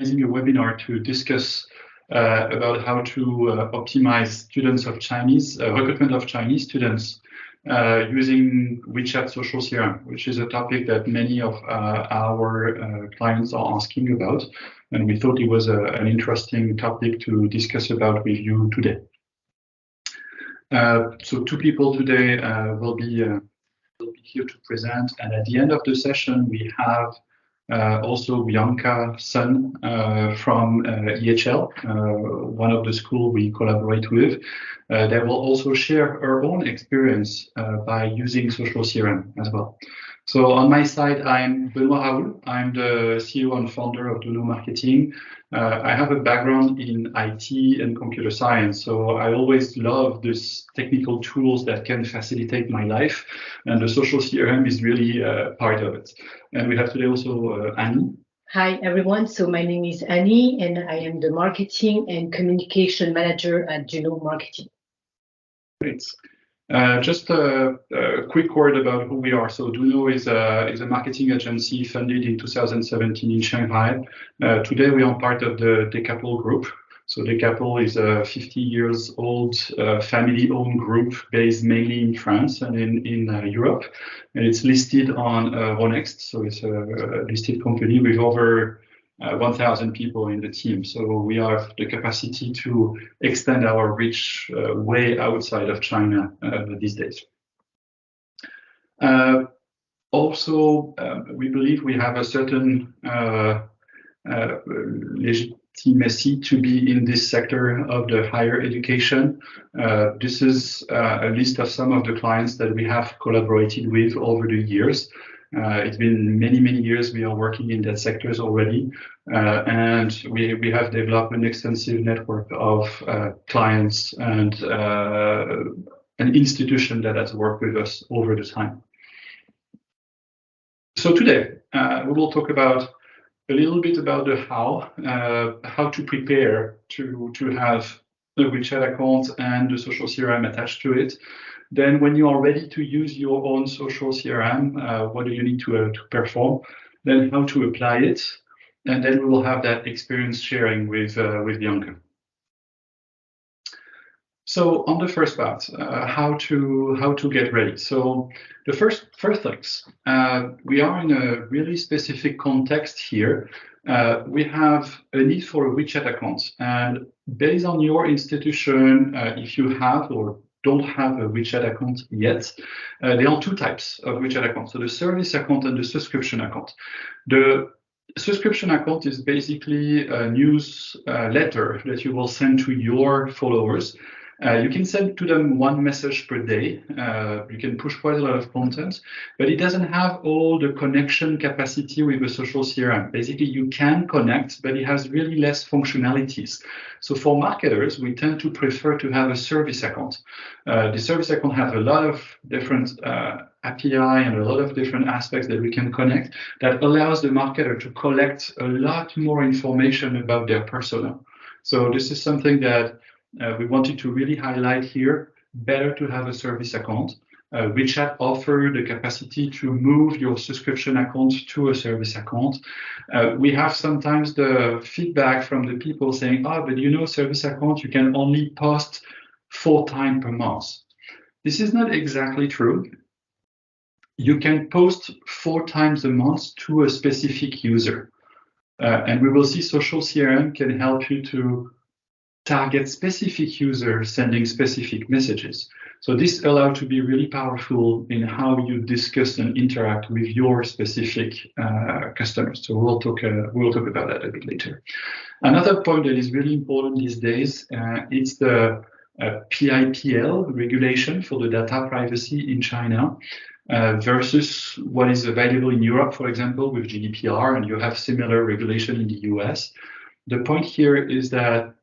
a webinar to discuss about how to optimize recruitment of Chinese students using WeChat Social CRM, which is a topic that many of our clients are asking about, and we thought it was an interesting topic to discuss about with you today. So two people today will be here to present, and at the end of the session we have also Bianca SUN from EHL, one of the schools we collaborate with, that will also share her own experience by using social CRM as well. So on my side, I'm Benoit Raoult. I'm the CEO and founder of Duhno Marketing. I have a background in IT and computer science, so I always love these technical tools that can facilitate my life, and the social CRM is really part of it. And we have today also Annie. Hi everyone, so my name is Annie and I am the marketing and communication manager at Duhno Marketing. Great. Just a quick word about who we are. So Duhno is a marketing agency funded in 2017 in Shanghai. Today we are part of the Decapol group. So Decapol is a 50 years old family-owned group based mainly in France and in Europe. And it's listed on Euronext. So it's a listed company with over 1,000 people in the team. So we have the capacity to extend our reach way outside of China these days. Also, we believe we have a certain legitimacy to be in this sector of the higher education. This is a list of some of the clients that we have collaborated with over the years. It's been many years we are working in that sectors already, and we have developed an extensive network of clients and an institution that has worked with us over the time. So today we will talk about a little bit about the how to prepare to have the WeChat account and the social CRM attached to it. Then when you are ready to use your own social CRM, what do you need to perform? Then how to apply it. And then we will have that experience sharing with Bianca. So on the first part, how to get ready. So the first things, we are in a really specific context here. We have a need for a WeChat account, and based on your institution, if you have or don't have a WeChat account yet, there are two types of WeChat accounts. So the service account and the subscription account. The subscription account is basically a newsletter that you will send to your followers. You can send to them one message per day. You can push quite a lot of content, but it doesn't have all the connection capacity with the social CRM. Basically, you can connect, but it has really less functionalities. So for marketers, we tend to prefer to have a service account. The service account has a lot of different API and a lot of different aspects that we can connect that allows the marketer to collect a lot more information about their persona. So this is something that we wanted to really highlight here. Better to have a service account. WeChat offers the capacity to move your subscription account to a service account. We have sometimes the feedback from the people saying, oh, but you know, service account, you can only post 4 times per month. This is not exactly true. You can post 4 times a month to a specific user. And we will see social CRM can help you to target specific users sending specific messages. So this allows to be really powerful in how you discuss and interact with your specific customers. So we'll talk about that a bit later. Another point that is really important these days, it's the PIPL regulation for the data privacy in China versus what is available in Europe, for example, with GDPR, and you have similar regulation in the US. The point here is that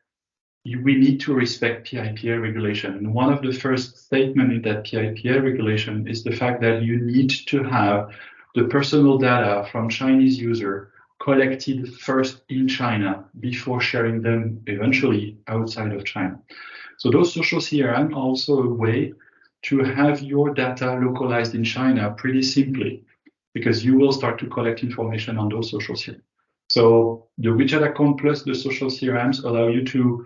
we need to respect PIPL regulation. And one of the first statements in that PIPL regulation is the fact that you need to have the personal data from Chinese user collected first in China before sharing them eventually outside of China. So those social CRM are also a way to have your data localized in China pretty simply, because you will start to collect information on those social CRM. So the WeChat account plus the social CRMs allow you to,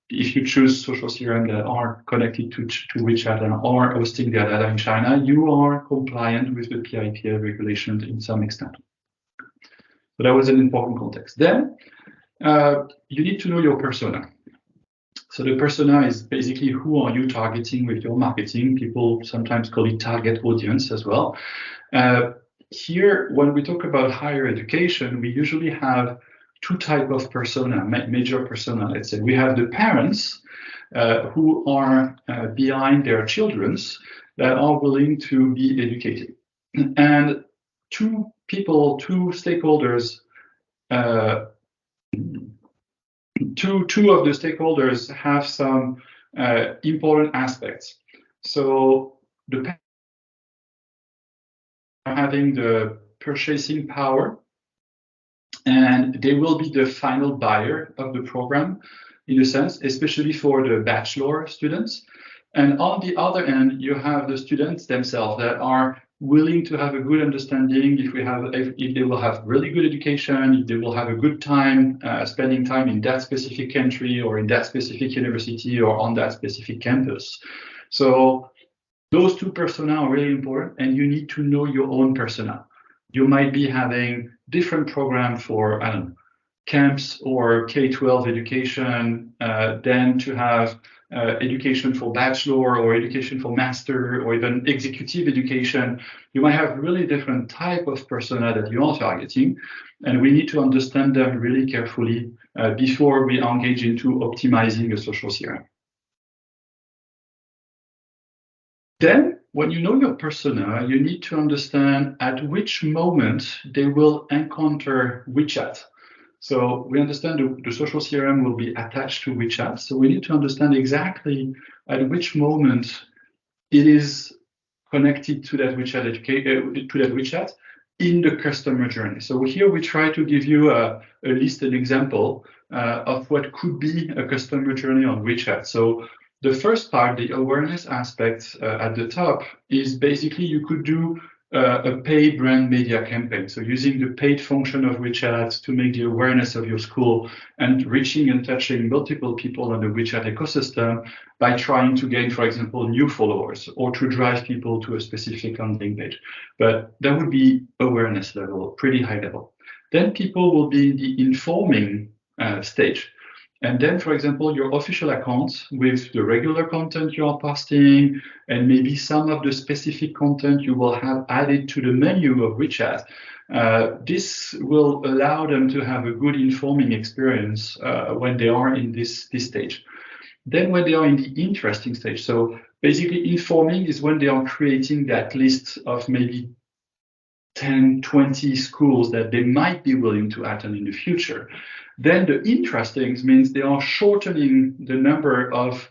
if you choose social CRM that are connected to WeChat and are hosting their data in China, you are compliant with the PIPL regulations in some extent. So that was an important context. Then you need to know your persona. So the persona is basically who are you targeting with your marketing. People sometimes call it target audience as well. Here, when we talk about higher education, we usually have two types of persona, major persona. Let's say we have the parents who are behind their children's that are willing to be educated, and two stakeholders. Two of the stakeholders have some important aspects. So the parents are having the purchasing power, and they will be the final buyer of the program, in a sense, especially for the bachelor students. And on the other end, you have the students themselves that are willing to have a good understanding if they will have really good education, if they will have a good time spending time in that specific country or in that specific university or on that specific campus. So those two persona are really important, and you need to know your own persona. You might be having different program for, I don't know, camps or K-12 education, than to have education for bachelor or education for master or even executive education. You might have really different type of persona that you are targeting, and we need to understand them really carefully before we engage into optimizing a social CRM. Then, when you know your persona, you need to understand at which moment they will encounter WeChat. So we understand the social CRM will be attached to WeChat. So we need to understand exactly at which moment it is connected to that WeChat in the customer journey. So here we try to give you an example of what could be a customer journey on WeChat. So the first part, the awareness aspect at the top, is basically you could do a paid brand media campaign. So using the paid function of WeChat to make the awareness of your school and reaching and touching multiple people on the WeChat ecosystem by trying to gain, for example, new followers or to drive people to a specific landing page. But that would be awareness level, pretty high level. Then people will be in the informing stage. And then, for example, your official account with the regular content you are posting and maybe some of the specific content you will have added to the menu of WeChat. This will allow them to have a good informing experience when they are in this stage. Then when they are in the interesting stage, so basically informing is when they are creating that list of maybe 10, 20 schools that they might be willing to attend in the future. Then the interesting means they are shortening the number of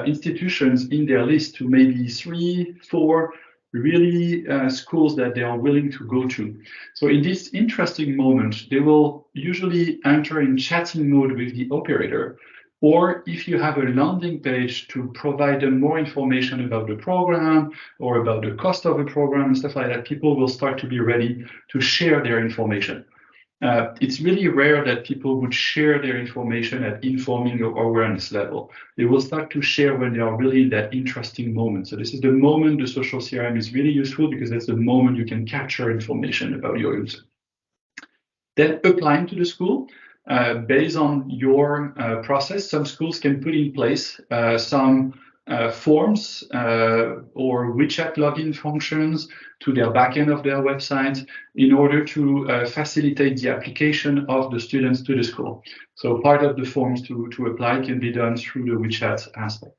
institutions in their list to maybe 3, 4 really schools that they are willing to go to. So in this interesting moment, they will usually enter in chatting mode with the operator. Or if you have a landing page to provide them more information about the program or about the cost of the program and stuff like that, people will start to be ready to share their information. It's really rare that people would share their information at informing or awareness level. They will start to share when they are really in that interesting moment. So this is the moment the social CRM is really useful because that's the moment you can capture information about your user. Then applying to the school. Based on your process, some schools can put in place some forms or WeChat login functions to their backend of their website in order to facilitate the application of the students to the school. So part of the forms to apply can be done through the WeChat aspect.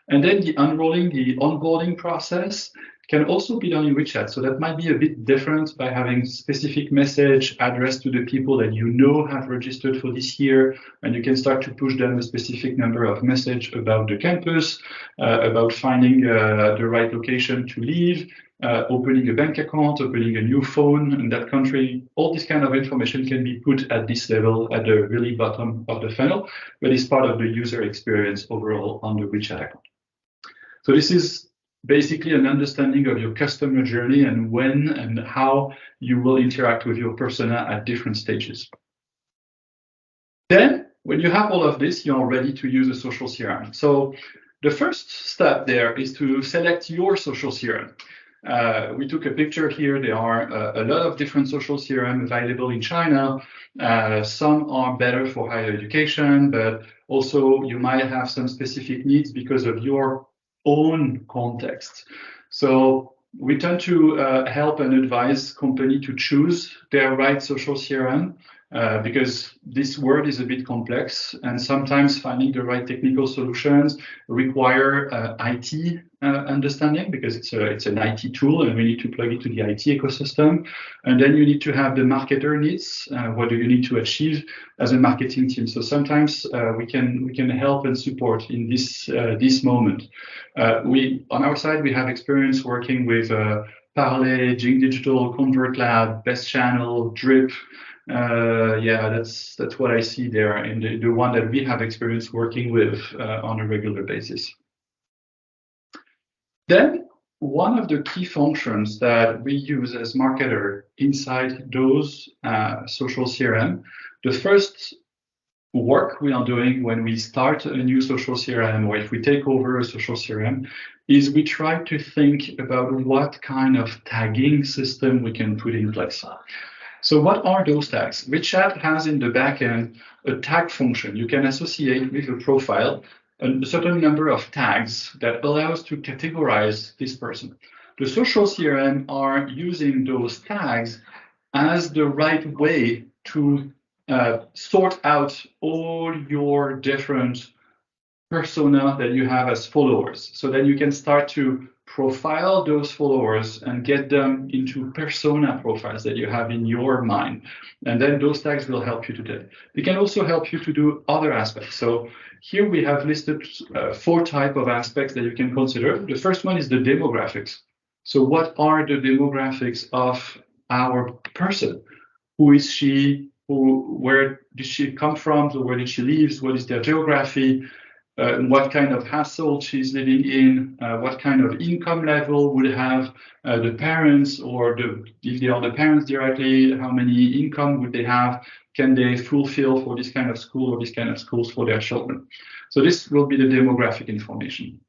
And then the onboarding process can also be done in WeChat. So that might be a bit different by having specific message addressed to the people that you know have registered for this year, and you can start to push them a specific number of message about the campus, about finding the right location to live, opening a bank account, opening a new phone in that country. All this kind of information can be put at this level, at the really bottom of the funnel, but it's part of the user experience overall on the WeChat account. So this is basically an understanding of your customer journey and when and how you will interact with your persona at different stages. Then, when you have all of this, you're ready to use a social CRM. So the first step there is to select your social CRM. We took a picture here. There are a lot of different social CRM available in China. Some are better for higher education, but also you might have some specific needs because of your own context. So we tend to help and advise company to choose their right social CRM. Because this word is a bit complex, and sometimes finding the right technical solutions require IT understanding, because it's an IT tool and we need to plug it to the IT ecosystem. And then you need to have the marketer needs. What do you need to achieve as a marketing team? So sometimes we can help and support in this moment. On our side, we have experience working with Parley, Jing Digital, Convert Lab, Best Channel, Drip. That's what I see there, and the one that we have experience working with on a regular basis. Then one of the key functions that we use as marketer inside those social CRM, the first work we are doing when we start a new social CRM, or if we take over a social CRM, is we try to think about what kind of tagging system we can put in place. So what are those tags? WeChat has in the backend a tag function. You can associate with a profile a certain number of tags that allows to categorize this person. The social CRM are using those tags as the right way to sort out all your different persona that you have as followers. So then you can start to profile those followers and get them into persona profiles that you have in your mind. And then those tags will help you to do that. They can also help you to do other aspects. So here we have listed 4 types of aspects that you can consider. The first one is the demographics. So what are the demographics of our person? Who is she? Where did she come from? So where did she live? What is their geography? What kind of household she's living in, what kind of income level would have the parents, or if they are the parents directly, how many income would they have? Can they fulfill for this kind of school or this kind of schools for their children? So this will be the demographic information.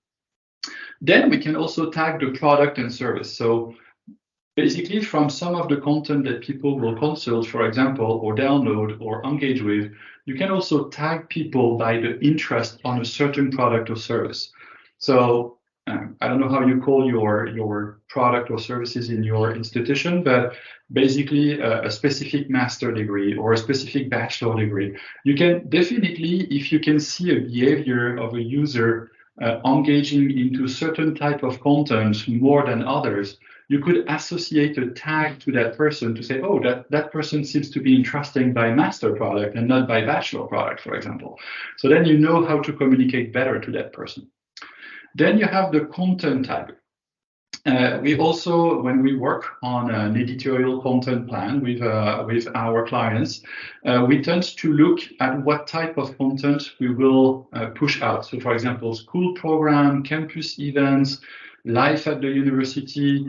Then we can also tag the product and service. So basically, from some of the content that people will consult, for example, or download or engage with, you can also tag people by the interest on a certain product or service. So I don't know how you call your product or services in your institution, but basically a specific master degree or a specific bachelor degree. You can definitely, if you can see a behavior of a user engaging into certain type of content more than others, you could associate a tag to that person to say, oh, that person seems to be interested by master product and not by bachelor product, for example. So then you know how to communicate better to that person. Then you have the content tag. We also, when we work on an editorial content plan with our clients, we tend to look at what type of content we will push out. So, for example, school program, campus events, life at the university.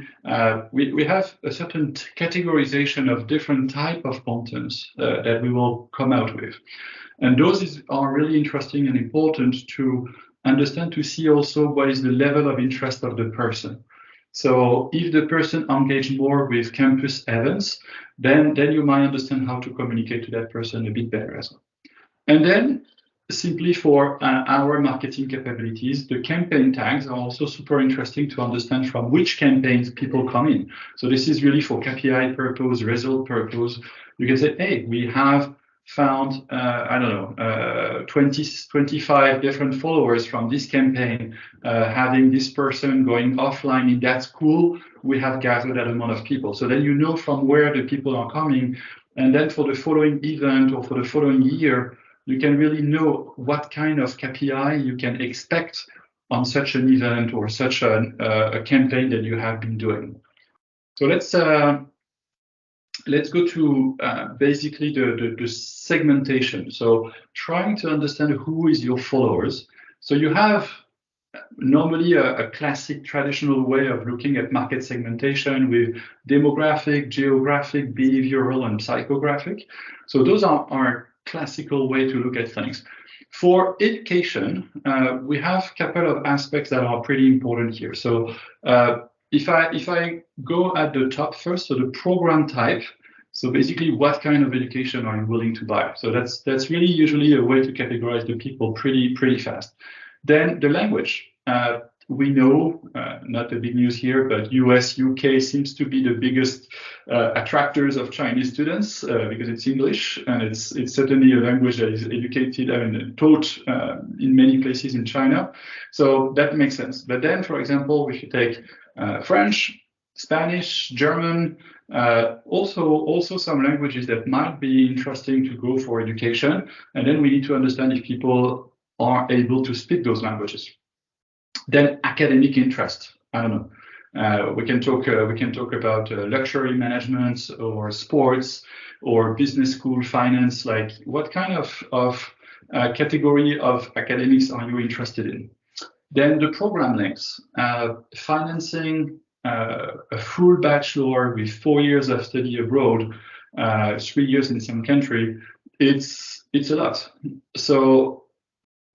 We have a certain categorization of different type of contents that we will come out with. And those are really interesting and important to understand, to see also what is the level of interest of the person. So if the person engaged more with campus events, then you might understand how to communicate to that person a bit better as well. And then simply for our marketing capabilities, the campaign tags are also super interesting to understand from which campaigns people come in. So this is really for KPI purpose, result purpose. You can say, hey, we have found, 25 different followers from this campaign, having this person going offline in that school, we have gathered that amount of people. So then you know from where the people are coming. And then for the following event or for the following year, you can really know what kind of KPI you can expect on such an event or such a campaign that you have been doing. So let's go to basically the segmentation. So trying to understand who is your followers. So you have normally a classic traditional way of looking at market segmentation with demographic, geographic, behavioral, and psychographic. So those are our classical way to look at things. For education, we have a couple of aspects that are pretty important here. So if I go at the top first, so the program type. So basically, what kind of education are you willing to buy? So that's really usually a way to categorize the people pretty fast. Then the language. We know, not the big news here, but US, UK seems to be the biggest attractors of Chinese students because it's English, and it's certainly a language that is educated and taught in many places in China. So that makes sense. But then, for example, if you take French, Spanish, German, also some languages that might be interesting to go for education, and then we need to understand if people are able to speak those languages. Then academic interest. I don't know. We can talk about luxury management or sports or business school finance. Like, what kind of category of academics are you interested in? Then the program lengths. Financing a full bachelor with 4 years of study abroad, 3 years in some country. It's a lot. So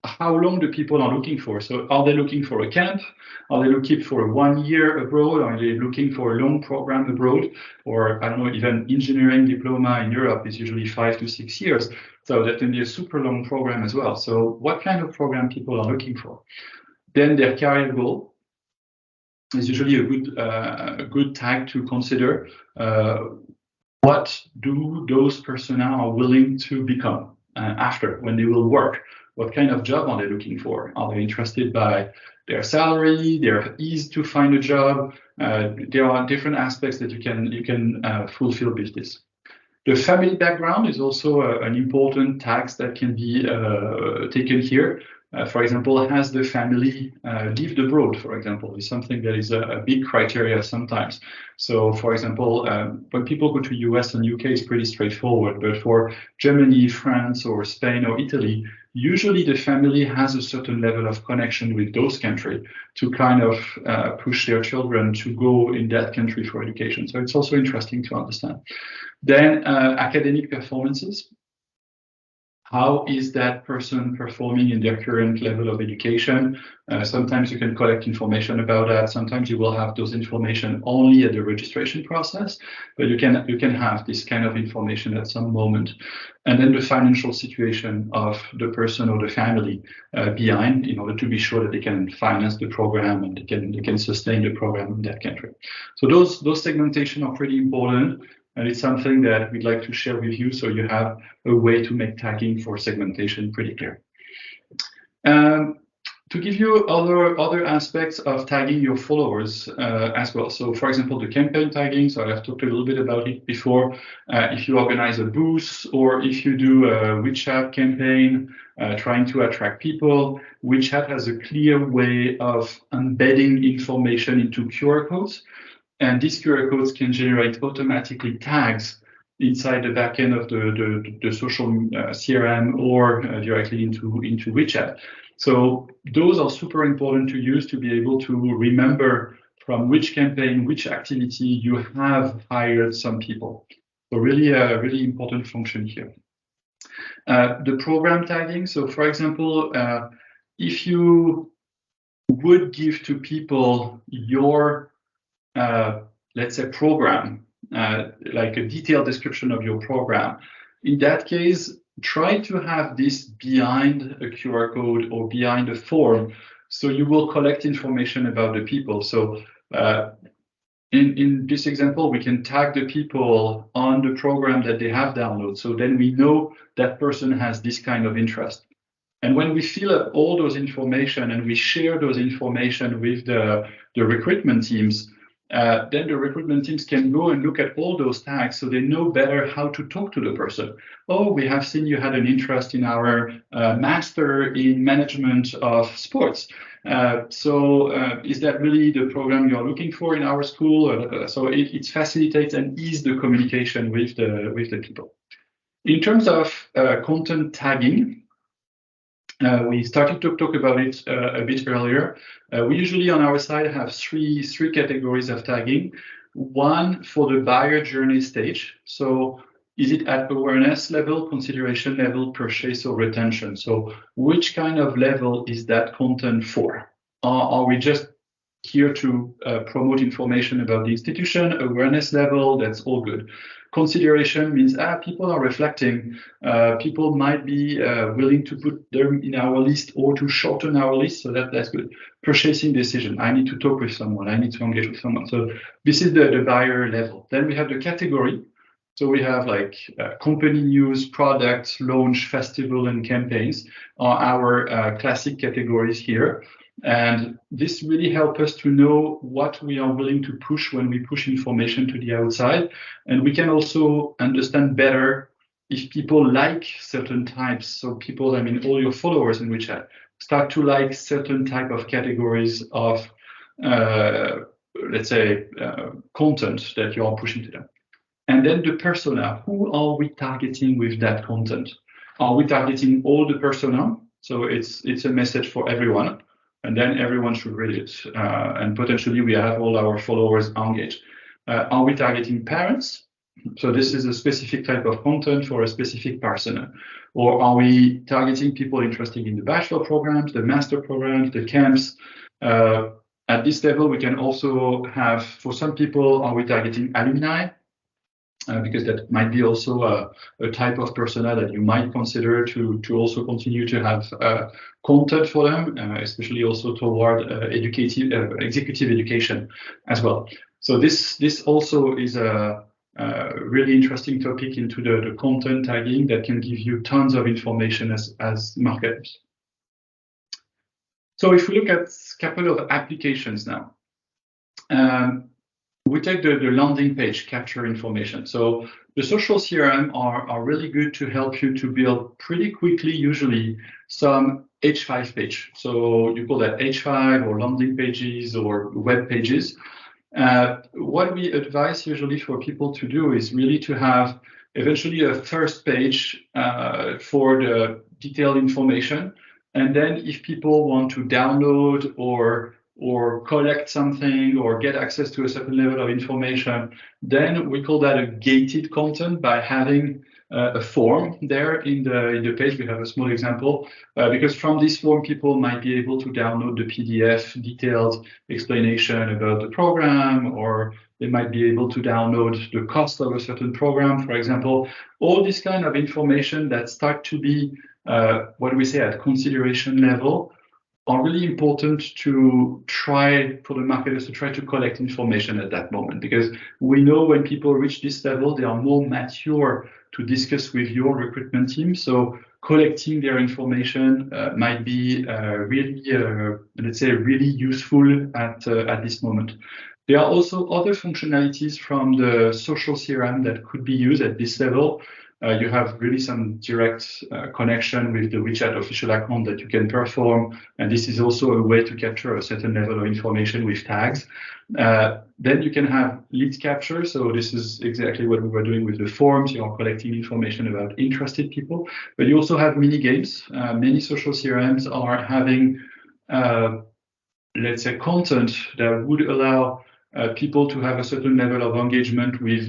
how long do people are looking for? So are they looking for a camp? Are they looking for 1 year abroad? Are they looking for a long program abroad? Or I don't know, even engineering diploma in Europe is usually 5 to 6 years. So that can be a super long program as well. So what kind of program people are looking for? Then their career goal is usually a good tag to consider. What do those persona are willing to become after, when they will work? What kind of job are they looking for? Are they interested by their salary, their ease to find a job? There are different aspects that you can fulfill with this. The family background is also an important tag that can be taken here. For example, has the family lived abroad, for example, is something that is a big criteria sometimes. So, for example, when people go to US and UK, it's pretty straightforward. But for Germany, France, or Spain, or Italy, usually the family has a certain level of connection with those countries to kind of push their children to go in that country for education. So it's also interesting to understand. Then academic performances. How is that person performing in their current level of education? Sometimes you can collect information about that. Sometimes you will have those information only at the registration process, but you can have this kind of information at some moment. And then the financial situation of the person or the family behind, in order to be sure that they can finance the program and they can sustain the program in that country. So those segmentation are pretty important. And it's something that we'd like to share with you, so you have a way to make tagging for segmentation pretty clear. To give you other aspects of tagging your followers as well. So, for example, the campaign tagging. So I've talked a little bit about it before. If you organize a booth or if you do a WeChat campaign trying to attract people, WeChat has a clear way of embedding information into QR codes. And these QR codes can generate automatically tags inside the backend of the social CRM or directly into WeChat. So those are super important to use to be able to remember from which campaign, which activity you have hired some people. So really a really important function here. The program tagging. So for example, if you would give to people your let's say program, like a detailed description of your program. In that case, try to have this behind a QR code or behind a form, so you will collect information about the people. So in this example, we can tag the people on the program that they have downloaded. So then we know that person has this kind of interest. And when we fill up all those information and we share those information with the recruitment teams, then the recruitment teams can go and look at all those tags, so they know better how to talk to the person. Oh, we have seen you had an interest in our master in management of sports. So is that really the program you're looking for in our school? So it facilitates and eases the communication with the people. In terms of content tagging, We started to talk about it a bit earlier. We usually on our side have three categories of tagging. One for the buyer journey stage. So is it at awareness level, consideration level, purchase, or retention? So which kind of level is that content for? Are we just here to promote information about the institution? Awareness level, that's all good. Consideration means people are reflecting. People might be willing to put them in our list or to shorten our list, so that's good. Purchasing decision, I need to talk with someone, I need to engage with someone. So this is the buyer level. Then we have the category. So we have like company news, products, launch, festival, and campaigns are our classic categories here. And this really helps us to know what we are willing to push when we push information to the outside. And we can also understand better if people like certain types. So people, I mean, all your followers in WeChat start to like certain type of categories of, let's say, content that you are pushing to them. And then the persona, who are we targeting with that content? Are we targeting all the persona? So it's a message for everyone, and then everyone should read it. And potentially we have all our followers engaged. Are we targeting parents? So this is a specific type of content for a specific persona. Or are we targeting people interested in the bachelor programs, the master programs, the camps? At this level, we can also have, for some people, are we targeting alumni? Because that might be also a type of persona that you might consider to also continue to have content for them, especially also toward executive education as well. So this also is a really interesting topic into the content tagging that can give you tons of information as marketers. So if we look at a couple of applications now. We take the landing page, capture information. So the social CRM are really good to help you to build pretty quickly, usually some H5 page. So you call that H5 or landing pages or web pages. What we advise usually for people to do is really to have eventually a first page for the detailed information. And then if people want to download or collect something or get access to a certain level of information, then we call that a gated content by having a form there in the page. We have a small example because from this form, people might be able to download the PDF detailed explanation about the program, or they might be able to download the cost of a certain program, for example. All this kind of information that start to be, what do we say, at consideration level, are really important to try for the marketers to try to collect information at that moment, because we know when people reach this level, they are more mature to discuss with your recruitment team. So collecting their information might be really, let's say, really useful at this moment. There are also other functionalities from the social CRM that could be used at this level. You have really some direct connection with the WeChat official account that you can perform. And this is also a way to capture a certain level of information with tags. Then you can have lead capture. So this is exactly what we were doing with the forms. You are collecting information about interested people, but you also have mini games. Many social CRMs are having, let's say, content that would allow people to have a certain level of engagement with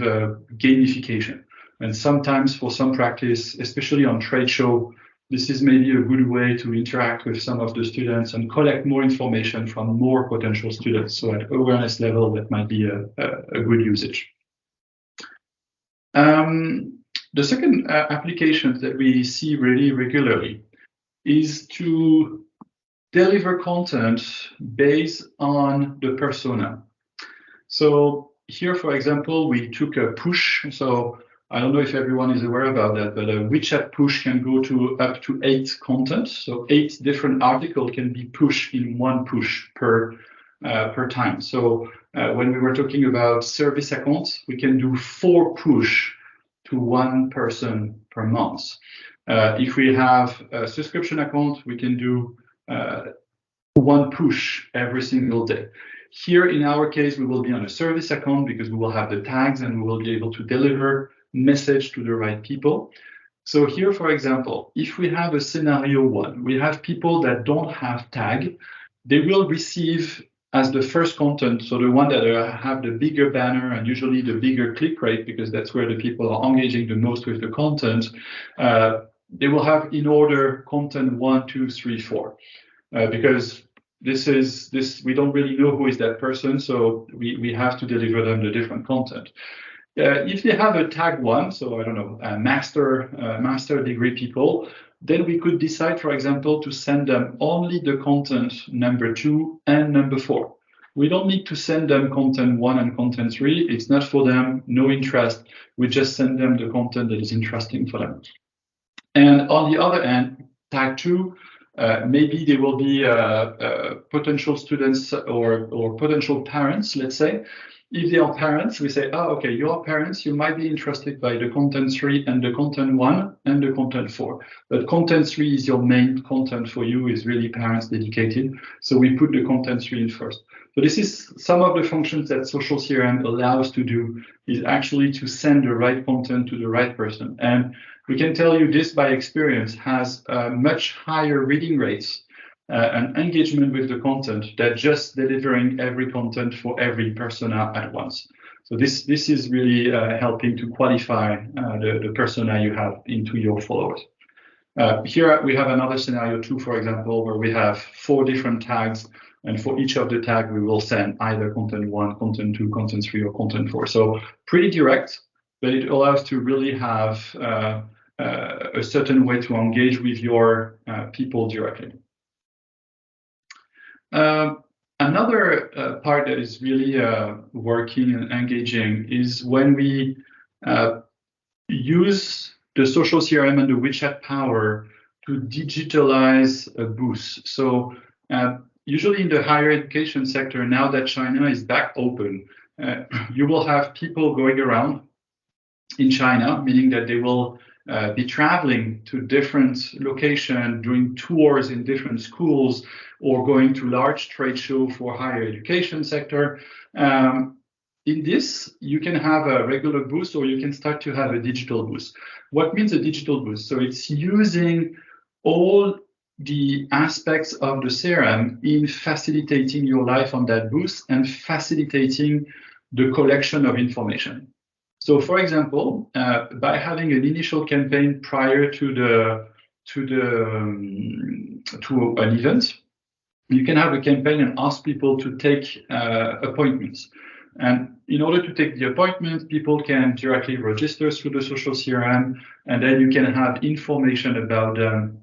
gamification. And sometimes for some practice, especially on trade show, this is maybe a good way to interact with some of the students and collect more information from more potential students. So at awareness level, that might be a good usage. The second application that we see really regularly is to deliver content based on the persona. So here, for example, we took a push. So I don't know if everyone is aware about that, but a WeChat push can go to up to 8 contents. So 8 different articles can be pushed in one push per time. So when we were talking about service accounts, we can do 4 push to one person per month. If we have a subscription account, we can do 1 push every single day. Here in our case, we will be on a service account because we will have the tags and we will be able to deliver message to the right people. So here, for example, if we have a scenario one, we have people that don't have tag, they will receive as the first content, so the one that have the bigger banner and usually the bigger click rate, because that's where the people are engaging the most with the content, they will have in order content 1, 2, 3, 4, because this we don't really know who is that person, so we have to deliver them the different content. If they have a tag one, so I don't know, a master degree people, then we could decide, for example, to send them only the content number 2 and number 4. We don't need to send them content 1 and content 3. It's not for them, no interest. We just send them the content that is interesting for them. And on the other hand, tag 2, maybe they will be potential students or potential parents, let's say. If they are parents, we say, oh, okay, you are parents, you might be interested by the content 3 and the content 1 and the content 4. But content 3 is your main content for you, is really parents dedicated. So we put the content 3 in first. So this is some of the functions that social CRM allows to do, is actually to send the right content to the right person. And we can tell you this by experience has much higher reading rates and engagement with the content than just delivering every content for every persona at once. So this is really helping to qualify the persona you have into your followers. Here we have another scenario 2, for example, where we have 4 different tags, and for each of the tags we will send either content 1, content 2, content 3, or content 4. So pretty direct, but it allows to really have a certain way to engage with your people directly. Another part that is really working and engaging is when we use the social CRM and the WeChat power to digitalize a booth. So usually in the higher education sector, now that China is back open, you will have people going around in China, meaning that they will be traveling to different locations, doing tours in different schools, or going to large trade show for higher education sector. In this, you can have a regular booth, or you can start to have a digital booth. What means a digital booth? So it's using all the aspects of the CRM in facilitating your life on that booth and facilitating the collection of information. So, for example, by having an initial campaign prior to an event, you can have a campaign and ask people to take appointments. And in order to take the appointment, people can directly register through the social CRM, and then you can have information about them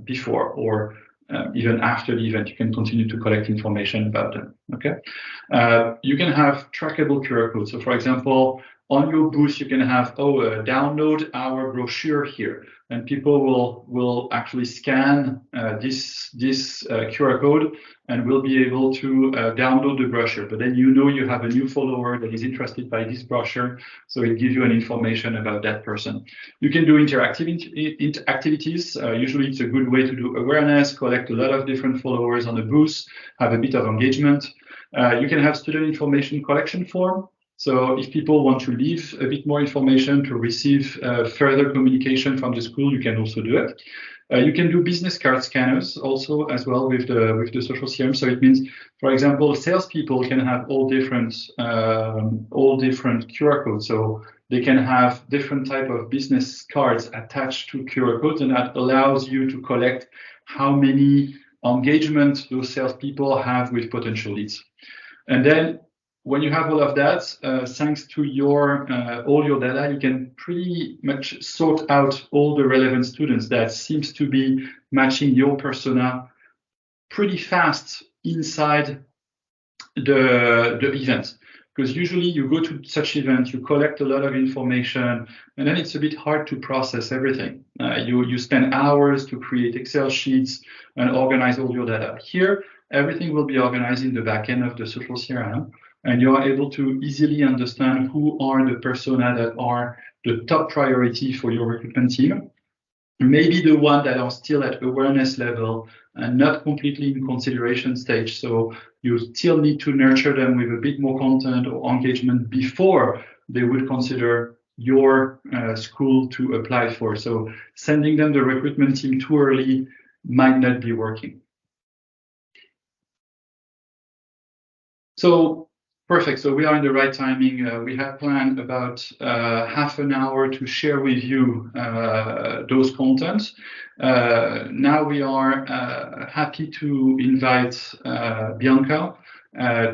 before or even after the event. You can continue to collect information about them. Okay. You can have trackable QR codes. So, for example, on your booth, you can have, download our brochure here, and people will actually scan this QR code and will be able to download the brochure. But then you have a new follower that is interested by this brochure, so it gives you an information about that person. You can do interactive activities. Usually, it's a good way to do awareness, collect a lot of different followers on the booth, have a bit of engagement. You can have student information collection form. So if people want to leave a bit more information to receive further communication from the school, you can also do it. You can do business card scanners also as well with the social CRM. So it means, for example, salespeople can have all different QR codes. So they can have different type of business cards attached to QR codes, and that allows you to collect how many engagements those salespeople have with potential leads. And then when you have all of that, thanks to all your data, you can pretty much sort out all the relevant students that seems to be matching your persona pretty fast inside the event. Because usually you go to such event, you collect a lot of information, and then it's a bit hard to process everything. You spend hours to create Excel sheets and organize all your data. Here, everything will be organized in the back end of the social CRM. And you are able to easily understand who are the persona that are the top priority for your recruitment team. Maybe the one that are still at awareness level and not completely in consideration stage. So you still need to nurture them with a bit more content or engagement before they would consider your school to apply for. So sending them the recruitment team too early might not be working. So perfect. So we are in the right timing. We have planned about half an hour to share with you those contents. Now we are happy to invite Bianca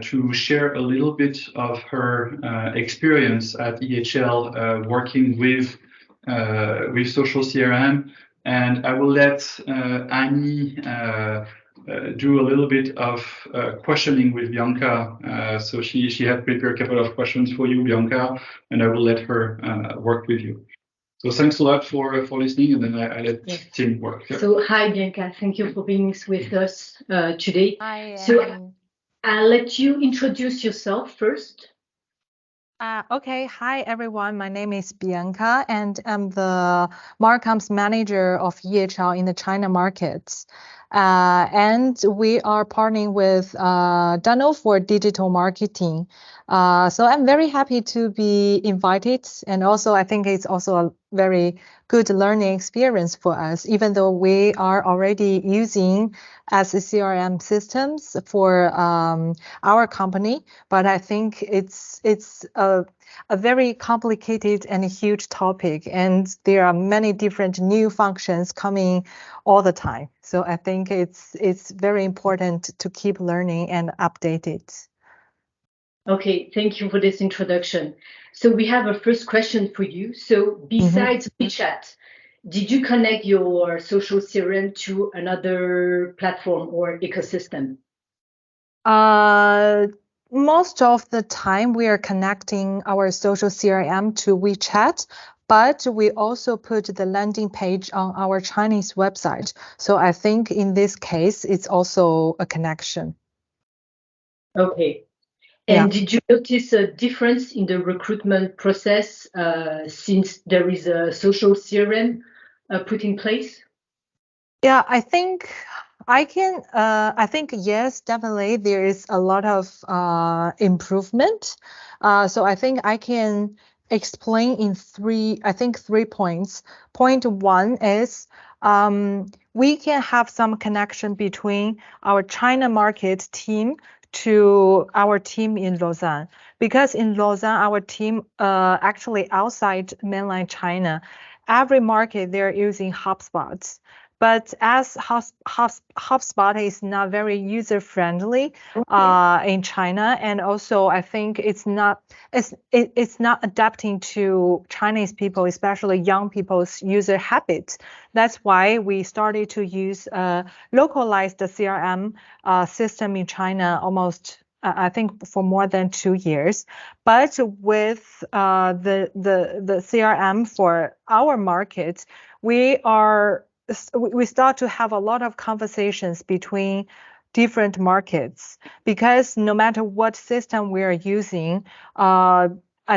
to share a little bit of her experience at EHL working with social CRM. And I will let Annie do a little bit of questioning with Bianca. So she had prepared a couple of questions for you, Bianca, and I will let her work with you. So thanks a lot for listening, and then I let Tim work. Yeah. So hi, Bianca. Thank you for being with us today. Hi. So I'll let you introduce yourself first. Okay. Hi, everyone. My name is Bianca, and I'm the Marcoms manager of EHL in the China markets. And we are partnering with Duhno for digital marketing. So I'm very happy to be invited. And also, I think it's also a very good learning experience for us, even though we are already using SCRM systems for our company. But I think it's a very complicated and huge topic, and there are many different new functions coming all the time. So I think it's very important to keep learning and update it. Okay, thank you for this introduction. So we have a first question for you. So besides WeChat, did you connect your social CRM to another platform or ecosystem? Most of the time we are connecting our social CRM to WeChat, but we also put the landing page on our Chinese website. So I think in this case, it's also a connection. Okay. And did you notice a difference in the recruitment process since there is a social CRM put in place? Yeah, I think yes, definitely there is a lot of improvement. So I think I can explain in three points. Point one is we can have some connection between our China market team to our team in Lausanne, because in Lausanne our team actually outside mainland China, every market they're using HubSpot. But as HubSpot is not very user friendly in China, and also I think it's not adapting to Chinese people, especially young people's user habits. That's why we started to use localized CRM system in China almost. I think for more than 2 years, but with the CRM for our market, we start to have a lot of conversations between different markets, because no matter what system we are using, I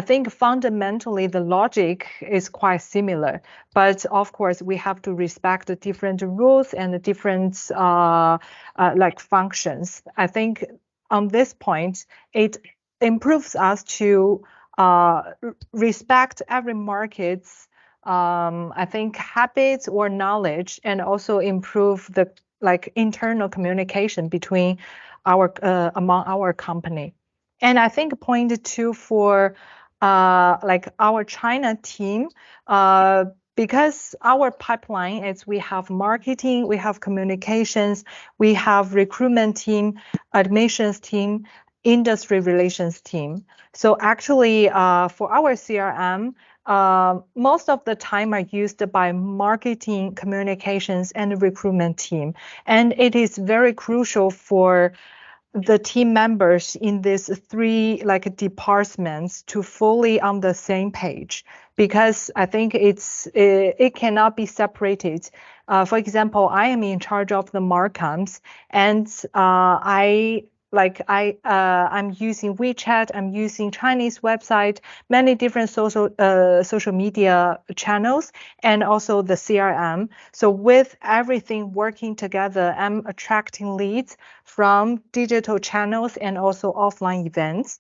think fundamentally the logic is quite similar, but of course we have to respect the different rules and the different like functions. I think on this point, it improves us to respect every market's I think habits or knowledge, and also improve the internal communication between among our company. And I think point two for our China team, because our pipeline is we have marketing, we have communications, we have recruitment team, admissions team, industry relations team. So actually for our CRM, most of the time are used by marketing, communications, and recruitment team. And it is very crucial for the team members in these three departments to fully on the same page, because I think it cannot be separated. For example, I am in charge of the Marcoms, and I'm using WeChat, I'm using Chinese website, many different social media channels, and also the CRM. So with everything working together, I'm attracting leads from digital channels and also offline events.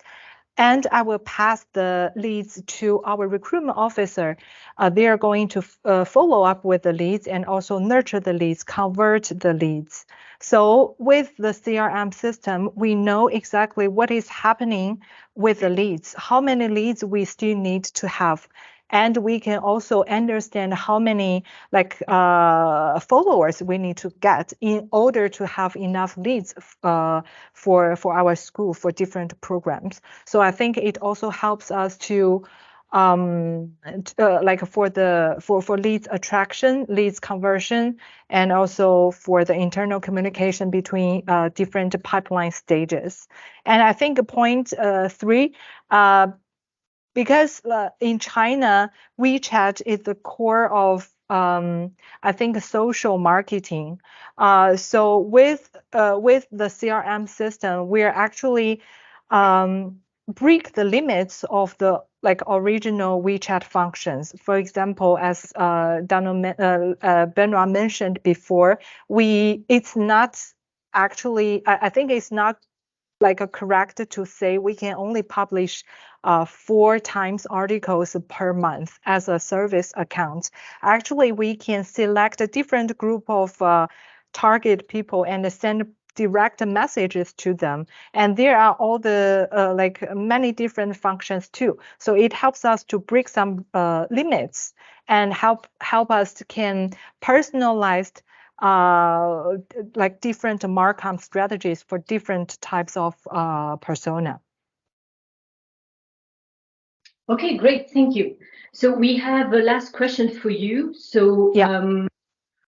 and I will pass the leads to our recruitment officer. They are going to follow up with the leads and also nurture the leads, convert the leads. So with the CRM system, we know exactly what is happening with the leads, how many leads we still need to have. And we can also understand how many followers we need to get in order to have enough leads for our school for different programs. So I think it also helps us to for leads attraction, leads conversion, and also for the internal communication between different pipeline stages. And I think point 3, because in China, WeChat is the core of I think social marketing. So with the CRM system, we are actually break the limits of the original WeChat functions. For example, as Benoit mentioned before, it's not actually. I think it's not correct to say we can only publish 4 times articles per month as a service account. Actually, we can select a different group of target people and send direct messages to them. And there are all the many different functions too. So it helps us to break some limits and help us can personalize different marcom strategies for different types of persona. Okay, great, thank you. So we have a last question for you. So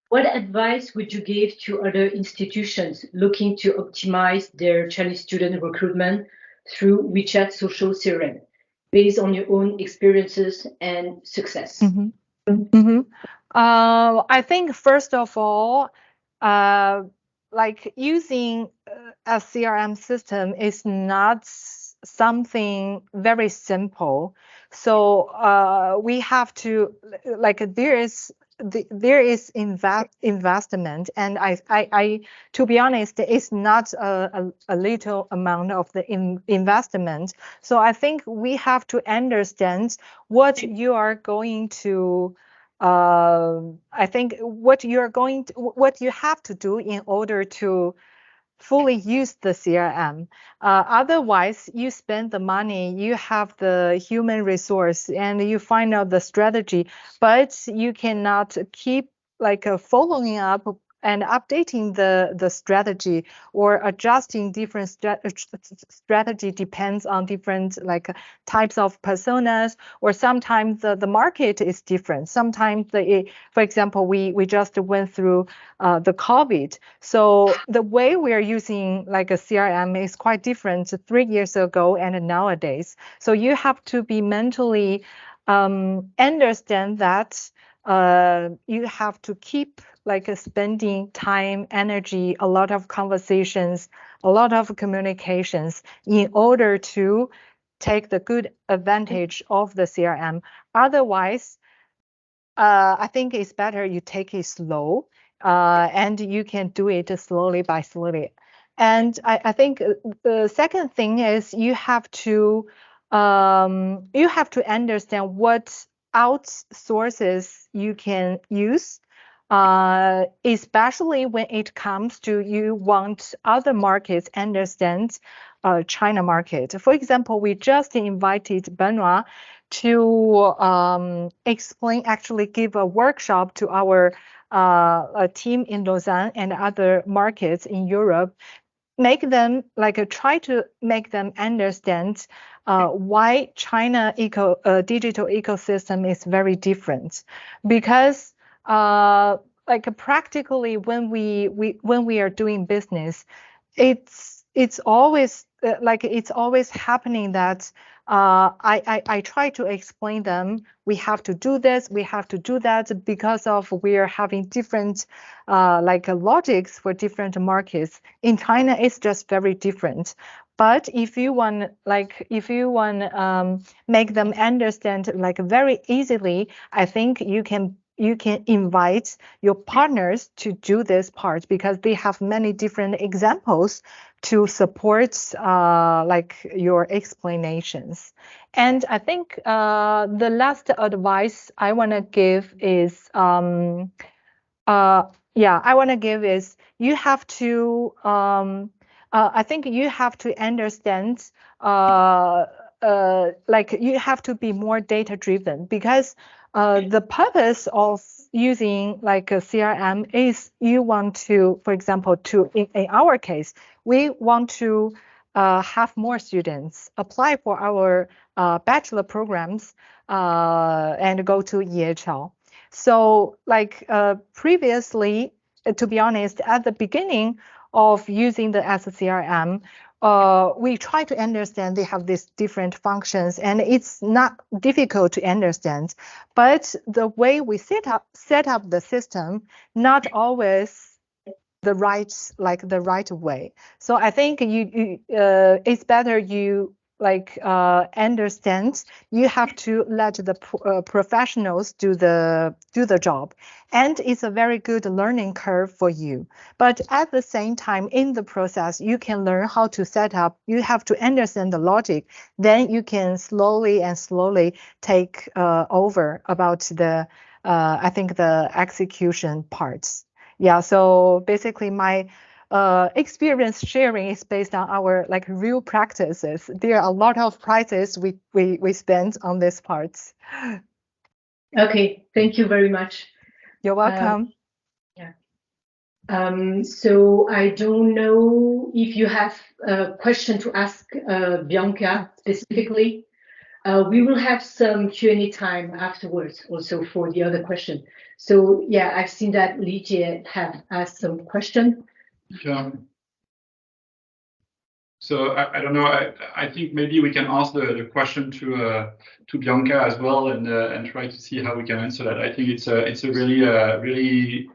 what advice would you give to other institutions looking to optimize their Chinese student recruitment through WeChat Social CRM based on your own experiences and success? I think first of all, using a CRM system is not something very simple. So we have to there is investment, and I to be honest, it's not a little amount of the investment. So I think we have to understand what you are going to. I think what you have to do in order to fully use the CRM. Otherwise, you spend the money, you have the human resource, and you find out the strategy, but you cannot keep following up and updating the strategy or adjusting different strategy depends on different types of personas, or sometimes the market is different. Sometimes for example, we just went through the COVID. So the way we are using a CRM is quite different 3 years ago and nowadays. So you have to be mentally understand that you have to keep spending time, energy, a lot of conversations, a lot of communications in order to take the good advantage of the CRM. Otherwise, I think it's better you take it slow, and you can do it slowly by slowly. And I think the second thing is you have to understand what outsources you can use, especially when it comes to you want other markets understand China market. For example, we just invited Benoit to explain, actually give a workshop to our team in Lausanne and other markets in Europe, make them try to make them understand why China digital ecosystem is very different. Because practically when we are doing business, it's always it's always happening that I try to explain them, we have to do this, we have to do that, because of we're having different logics for different markets. In China, it's just very different. But if you want make them understand very easily, I think you can you can invite your partners to do this part because they have many different examples to support like your explanations. And I think the last advice I want to give is you have to I think you have to understand like you have to be more data driven because the purpose of using like a CRM is you want to, for example, in our case, we want to have more students apply for our bachelor programs and go to EHL. So like previously, to be honest, at the beginning of using the SCRM, we try to understand they have these different functions and it's not difficult to understand. But the way we set up the system, not always the right way. So I think it's better you like understand. You have to let the professionals do the job, and it's a very good learning curve for you. But at the same time, in the process, you can learn how to set up. You have to understand the logic. Then you can slowly take over about the I think the execution parts. Yeah, so basically my experience sharing is based on our like real practices. There are a lot of prices we spend on these parts. Okay, thank you very much. You're welcome. So I don't know if you have a question to ask Bianca specifically. We will have some Q&A time afterwards also for the other question. So yeah, I've seen that Lydia have asked some question. Yeah. So I don't know. I think maybe we can ask the question to Bianca as well and try to see how we can answer that. I think it's a really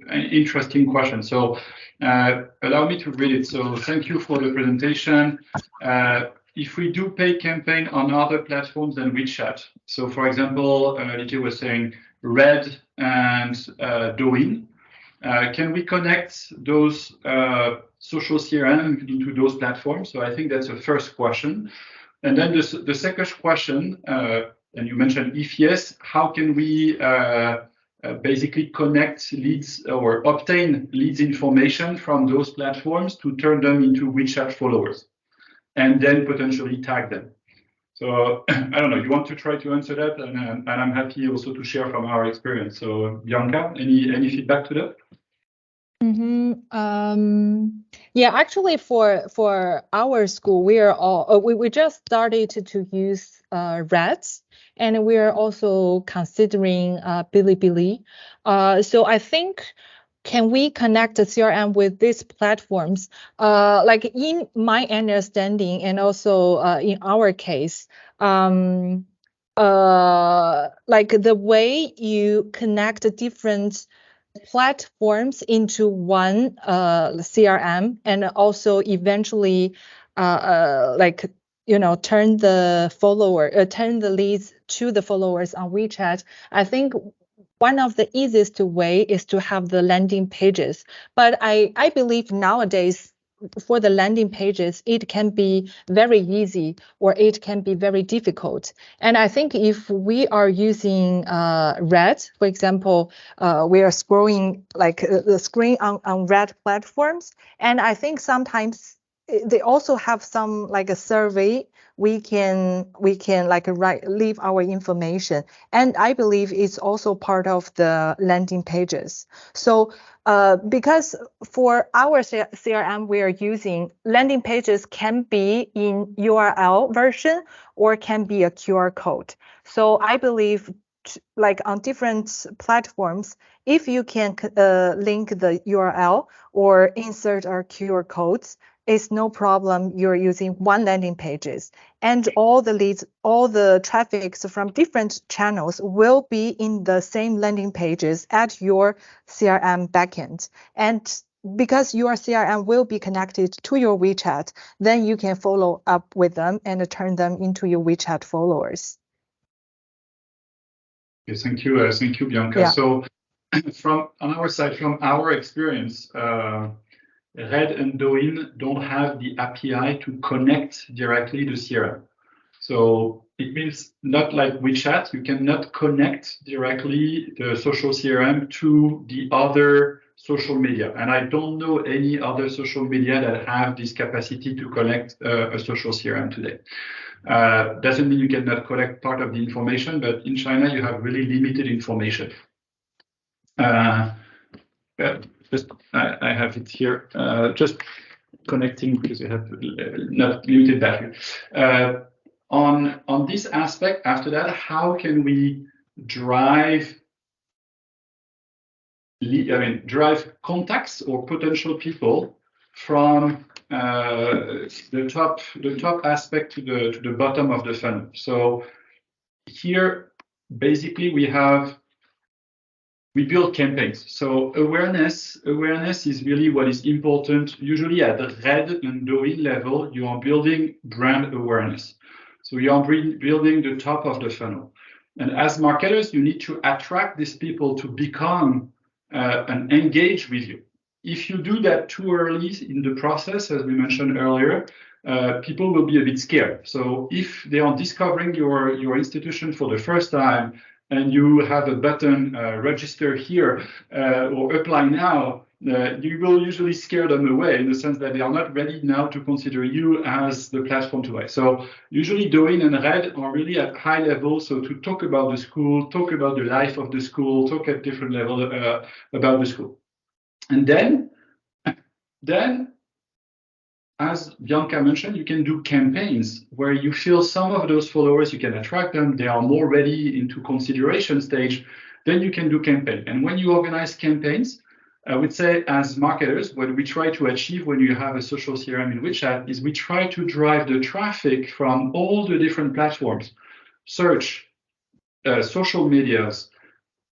interesting question. So allow me to read it. So thank you for the presentation. If we do paid campaign on other platforms than WeChat, so for example, Lydia was saying Red and Douyin, can we connect those social CRM into those platforms? So I think that's the first question. And then the second question, and you mentioned if yes, how can we basically connect leads or obtain leads information from those platforms to turn them into WeChat followers and then potentially tag them? So I don't know, you want to try to answer that? And I'm happy also to share from our experience. So Bianca, any feedback to that? Yeah, actually for our school, we just started to use Reds, and we are also considering Bilibili. So I think, can we connect the CRM with these platforms? Like in my understanding, and also in our case, like the way you connect different platforms into one CRM and also eventually like turn the leads to the followers on WeChat. I think one of the easiest way is to have the landing pages, but I believe nowadays for the landing pages, it can be very easy or it can be very difficult. And I think if we are using Red, for example, we are scrolling like the screen on Red platforms. And I think sometimes they also have some like a survey we can like leave our information. And I believe it's also part of the landing pages. So because for our CRM, we are using landing pages can be in URL version or can be a QR code. So I believe like on different platforms, if you can link the URL or insert our QR codes, it's no problem. You're using one landing pages, and all the leads, all the traffic from different channels will be in the same landing pages at your CRM backend. And because your CRM will be connected to your WeChat, then you can follow up with them and turn them into your WeChat followers. Yes, thank you, Bianca. Yeah. So, on our side, from our experience, Red and Douyin don't have the API to connect directly to CRM. So it means not like WeChat, you cannot connect directly the social CRM to the other social media. And I don't know any other social media that have this capacity to connect a social CRM today. Doesn't mean you cannot collect part of the information, but in China, you have really limited information. I have it here, just connecting because you have not limited battery. On this aspect, after that, how can we drive contacts or potential people from the top aspect to the bottom of the funnel? So here, basically, we build campaigns. So awareness is really what is important. Usually at the Red and Douyin level, you are building brand awareness. So you are building the top of the funnel. And as marketers, you need to attract these people to become and engage with you. If you do that too early in the process, as we mentioned earlier, people will be a bit scared. So if they are discovering your institution for the first time, and you have a button, register here, or apply now, you will usually scare them away in the sense that they are not ready now to consider you as the platform to buy. So usually Douyin and Red are really at high level. So to talk about the school, talk about the life of the school, talk at different levels about the school. And then, as Bianca mentioned, you can do campaigns where you feel some of those followers, you can attract them, they are more ready into consideration stage, then you can do campaign. And when you organize campaigns, I would say as marketers, what we try to achieve when you have a social CRM in WeChat is we try to drive the traffic from all the different platforms, search, social medias,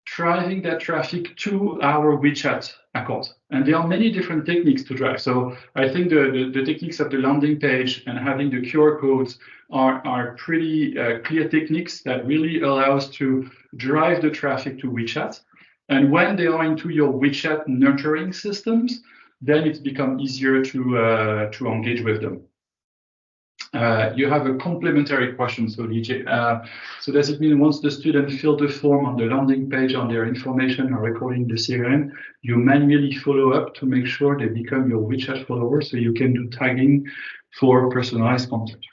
driving that traffic to our WeChat account. And there are many different techniques to drive. So I think the techniques of the landing page and having the QR codes are pretty clear techniques that really allow us to drive the traffic to WeChat. And when they are into your WeChat nurturing systems, then it's become easier to engage with them. You have a complementary question, so DJ. So does it mean once the student filled the form on the landing page on their information or recording the CRM, you manually follow up to make sure they become your WeChat followers so you can do tagging for personalized content?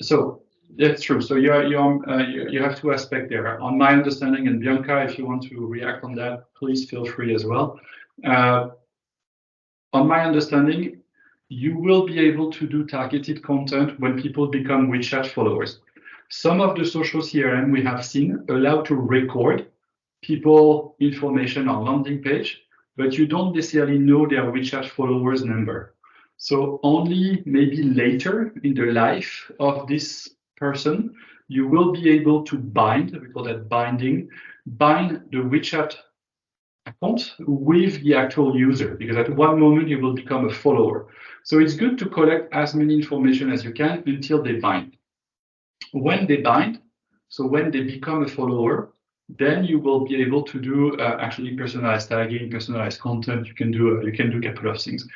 So that's true. So you have two aspects there. On my understanding, and Bianca, if you want to react on that, please feel free as well. On my understanding, you will be able to do targeted content when people become WeChat followers. Some of the social CRM we have seen allow to record people information on landing page, but you don't necessarily know their WeChat followers number. So only maybe later in the life of this person, you will be able to bind, we call that binding, bind the WeChat account with the actual user, because at one moment you will become a follower. So it's good to collect as many information as you can until they bind. When they bind, so when they become a follower, then you will be able to do actually personalized tagging, personalized content. You can do a couple of things.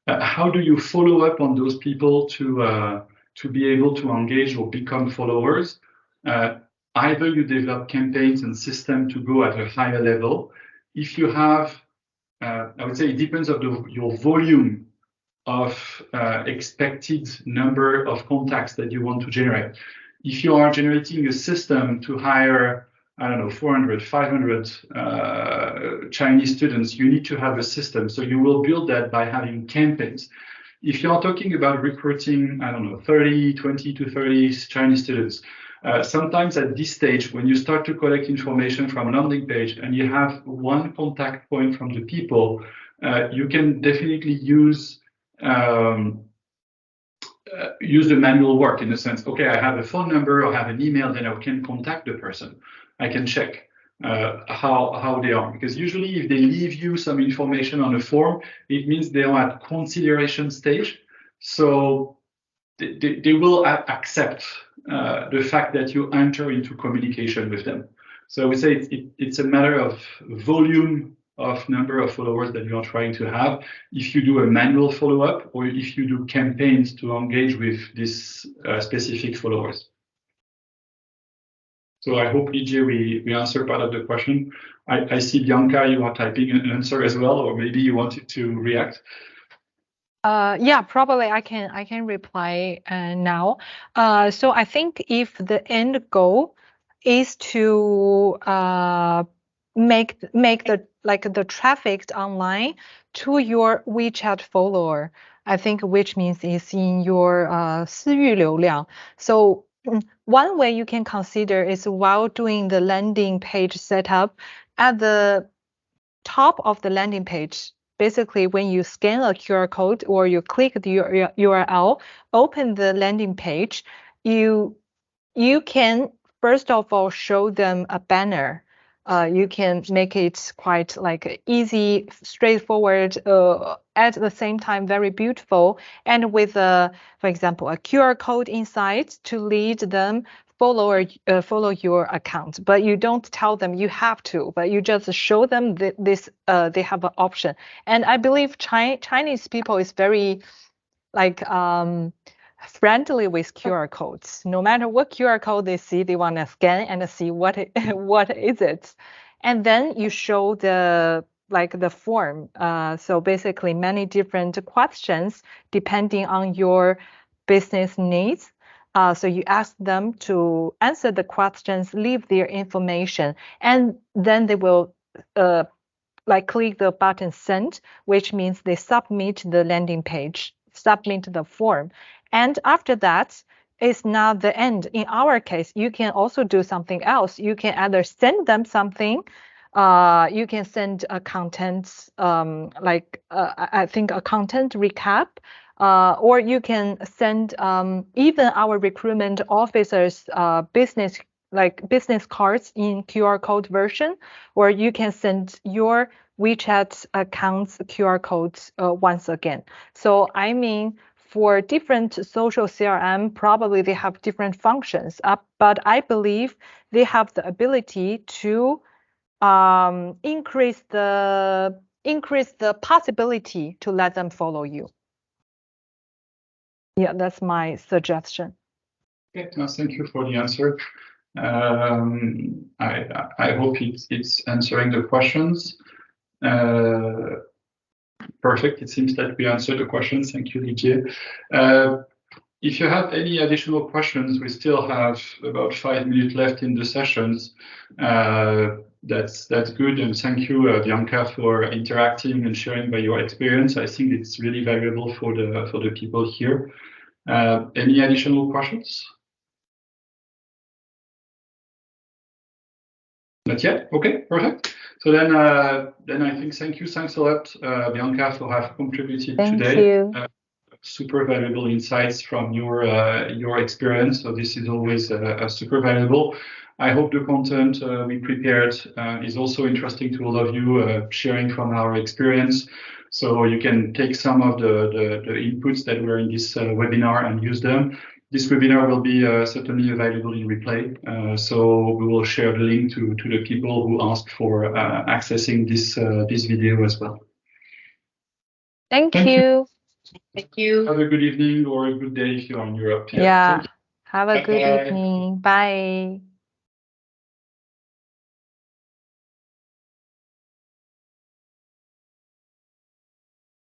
How do you follow up on those people to be able to engage or become followers? Either you develop campaigns and systems to go at a higher level. If you have, I would say it depends on your volume of expected number of contacts that you want to generate. If you are generating a system to hire, I don't know, 400, 500 Chinese students, you need to have a system. So you will build that by having campaigns. If you're talking about recruiting, I don't know, 20 to 30 Chinese students, sometimes at this stage, when you start to collect information from a landing page and you have one contact point from the people, you can definitely use the manual work in the sense, okay, I have a phone number or have an email, then I can contact the person. I can check how they are, because usually if they leave you some information on a form, it means they are at consideration stage. So they will accept the fact that you enter into communication with them. So I would say it's a matter of volume of number of followers that you are trying to have. If you do a manual follow-up or if you do campaigns to engage with these specific followers. So I hope, EJ, we answered part of the question. I see, Bianca, you are typing an answer as well, or maybe you wanted to react. Yeah, probably I can reply now. So I think if the end goal is to make the traffic online to your WeChat follower, I think which means is in your 私域流量. So one way you can consider is while doing the landing page setup at the top of the landing page. Basically, when you scan a QR code or you click the URL, open the landing page, you can first of all show them a banner. You can make it quite like easy, straightforward, at the same time very beautiful, and with for example, a QR code inside to lead them follow your account. But you don't tell them you have to, but you just show them this they have an option. And I believe Chinese people is very like friendly with QR codes. No matter what QR code they see, they want to scan and see what is it. And then you show the form. So basically many different questions depending on your business needs. So you ask them to answer the questions, leave their information, and then they will click the button send, which means they submit the landing page, submit the form. And after that, it's not the end. In our case, you can also do something else. You can either send them something, you can send a content, I think a content recap, or you can send even our recruitment officers business cards in QR code version, or you can send your WeChat accounts QR codes once again. So I mean, for different social CRM, probably they have different functions, but I believe they have the ability to increase the possibility to let them follow you. Yeah, that's my suggestion. Okay, no, thank you for the answer. I hope it's answering the questions. Perfect. It seems that we answered the questions. Thank you, Didier. If you have any additional questions, we still have about 5 minutes left in the sessions. That's good, and thank you, Bianca, for interacting and sharing by your experience. I think it's really valuable for the people here. Any additional questions? Not yet. Okay, perfect. So then I think thanks a lot, Bianca, for having contributed today. Thank you. Super valuable insights from your experience. So this is always super valuable. I hope the content we prepared is also interesting to all of you, sharing from our experience. So you can take some of the inputs that were in this webinar and use them. This webinar will be certainly available in replay. So we will share the link to the people who asked for accessing this video as well. Thank you. Thank you. Have a good evening or a good day if you're in Europe. Yeah. Have a good evening. Bye.